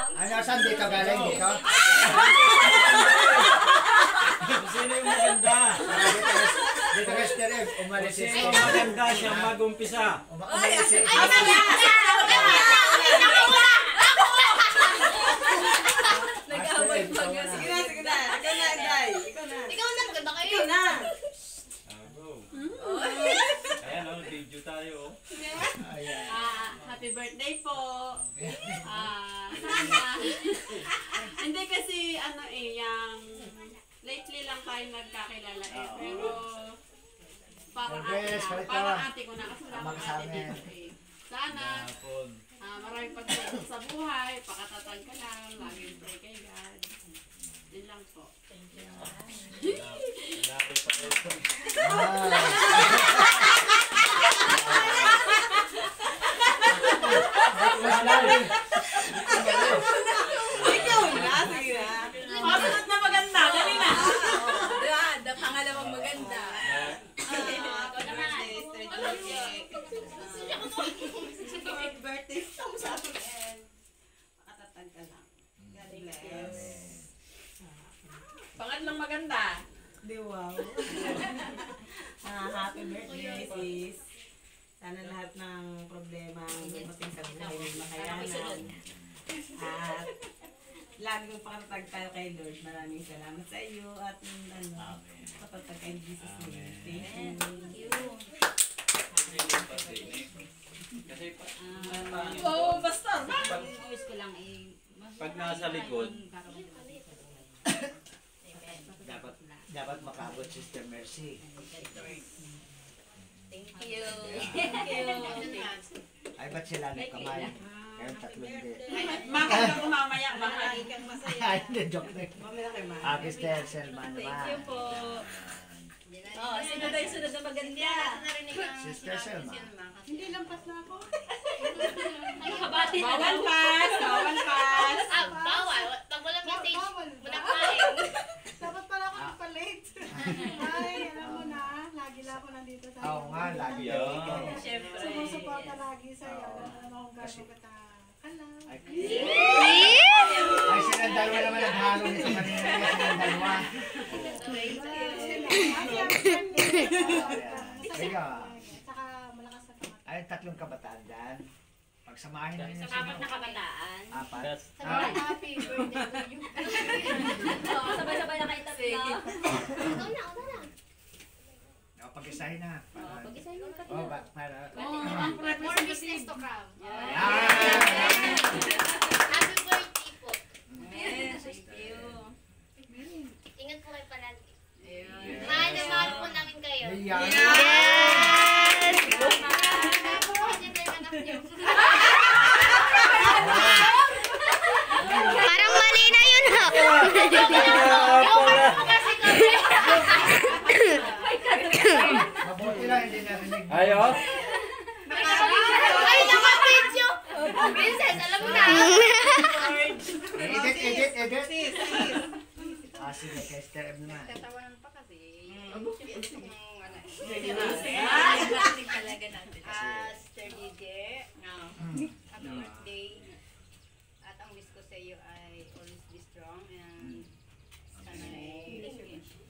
Ano, saan dito galing dito? Sino yung maganda? Dito ka Stereo, umalis si Sino yung maganda siyang mag-umpisa? Umalis si Nag-away pa nga. Sige na, sige na. Ikaw na, Inday. Ikaw na. Ikaw na, maganda kayo. Ikaw na. Ayan o, video tayo. Happy birthday po. Sana. Hindi kasi ano yung lately lang tayo nagkakilala eh. Pero parang ate ko na kasi wala akong ate dito eh. Sana maraming pagsagot sa buhay, pakatatag ka lang, laging pray kay God. Yun lang po. Thank you. Malapit pa ito. Ikaw na, sige na. Masunod na maganda, dali na. The pangalawang maganda. Ako naman. Happy birthday. Sa atin and pakatatag ka lang. God bless. Pangatlong maganda. Di wow. Happy birthday, sis. Sana lahat ng problema dumating sa buhay ng makayanan. At lagi mong pakatatag tayo kay Lord. Maraming salamat sa iyo at patatag kay Jesus name. Thank you. Oo, basta. Wish ko lang eh. Pag nasa likod, dapat makabot Sister Mercy. Thank you. Ay, ba't sila nagkamay? Ngayon tatlong din. Makita ko mamaya. Lagi kang masaya. Ay, hindi, joke na. Mamaya kay Ma. Sister Selma naman. Thank you po. Oh, sino tayo sunod na maganda? Sister Selma. Hindi lampas na ako. Nakabati na Bawal daw. pass. Bawal pass. Bawal. Pag walang message, walang kain. Dapat pala ako nagpa-late. Ay, alam mo na. Lagi lang ako nandito sa Oo nga, lagi Yeah. yan. Siyempre. Sumusuporta lagi sa'yo. Alam mo kung gano'n kita. Kala. Ay, silang dalawa naman naghalo nito kanina. Silang dalawa. Sige. Saka malakas na kamat. Ay, tatlong kabataan dyan. Pagsamahin namin Sa yung kapat na kabataan. apat. Happy birthday to you. Sabay-sabay na kayo tatlo. Ikaw na, una na. O, pag-isahin na. Pag-isahin mo tatlo. O, para... More business to come. Yan! Happy birthday po. Yes, thank you. Ingat po kayo palagi. Mahal na mahal po namin kayo. Yan! Parang mali na yun ha. Mabuti lang, hindi narinig. ayo. Ay, naka-video! Princess, alam mo na. Edit. Sige, kay Sister M naman. Tatawanan pa kasi. Talaga natin. Sir DJ, happy birthday. At ang wish ko sa iyo ay always be strong and sana ay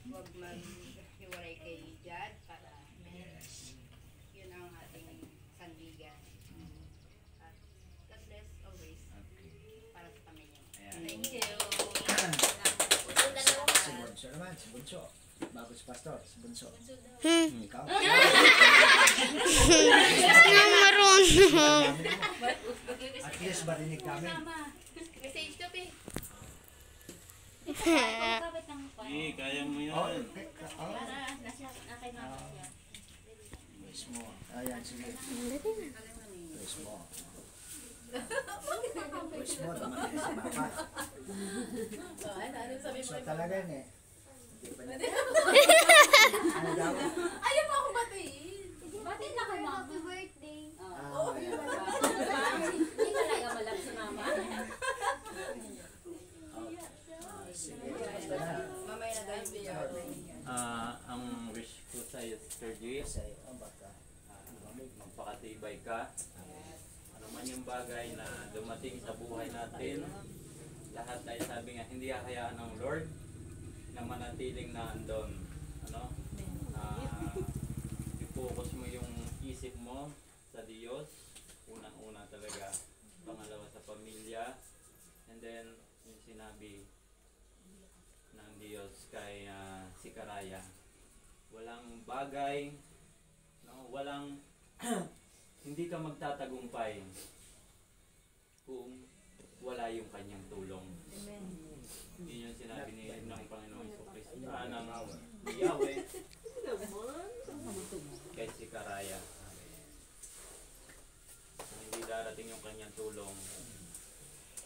huwag maghiwalay kay Jad para yun ang ating sandigan. At God bless always para sa pamilya. Thank you. Si Bunso naman, si Bunso. Bago si Pastor, si Bunso. Ikaw? Nang marunong. At least marinig kami. Message to be. Kaya mo Oh, yan. Nakay mama siya. Praise mo. Ayan, sige. Praise mo. Praise mo, dumating si Mama. So talaga yun eh. Ano daw? Ayaw pa akong batiin. Batiin na kay mama. Happy birthday. Hindi talaga malap si mama. Sige, basta na. Mamaya na tayo. Ang wish ko sa iyo, Sir G, Sa'yo, ang baka. magpakatibay ka. Ano man yung bagay na dumating sa buhay natin, lahat ay sabi nga, hindi hahayaan ng Lord na manatiling naandun. Ano? I-focus mo yung isip mo sa Diyos. Unang-una talaga. Pangalawa sa pamilya. And then, yung sinabi ng Diyos kay si Karaya. Walang bagay, no? Walang, hindi ka magtatagumpay kung wala yung kanyang tulong. Yun yung sinabi ng Panginoong Jesucristo, ng Yahweh kay si Karaya. Kung hindi darating yung kanyang tulong,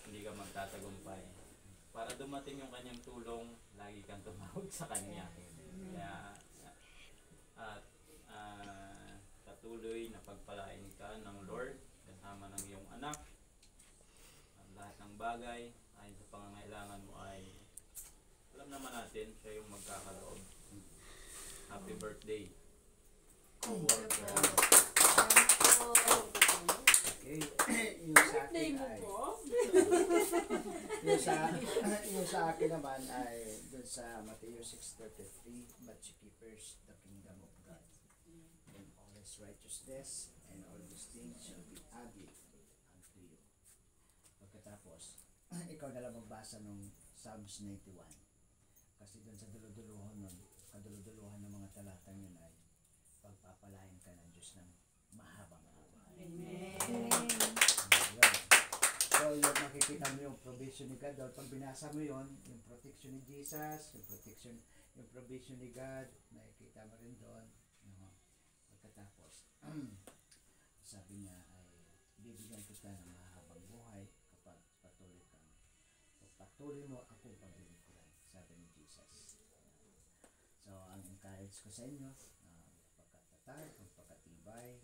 hindi ka magtatagumpay. Para dumating yung kanyang tulong, lagi kang tumawag sa kanya. Kaya, at patuloy na pagpalain ka ng Lord kasama ng iyong anak. Ang lahat ng bagay ayon sa pangangailangan mo ay alam naman natin siya yung magkakaloob. Happy birthday. Okay. Yung sa akin ay yung sa akin naman ay dun sa Matthew 6:33, but seek ye first the kingdom of God and all his righteousness, and all these things shall be added unto you. Pagkatapos ikaw na lang magbasa ng Psalms 91 kasi dun sa kaduluduluhan ng mga talatang yun ay pagpapalain ka ng Diyos ng mahabang buhay. Amen. So, yung makikita mo yung provision ni God, daw pag binasa mo yun, yung protection ni Jesus, yung provision ni God, nakikita mo rin doon. No? Pagkatapos, sabi niya ay, bibigyan kita ng mahabang buhay kapag patuloy mo akong paglilingkuran, sabi ni Jesus. So, ang encourage ko sa inyo, pagkatatag, pagkatibay,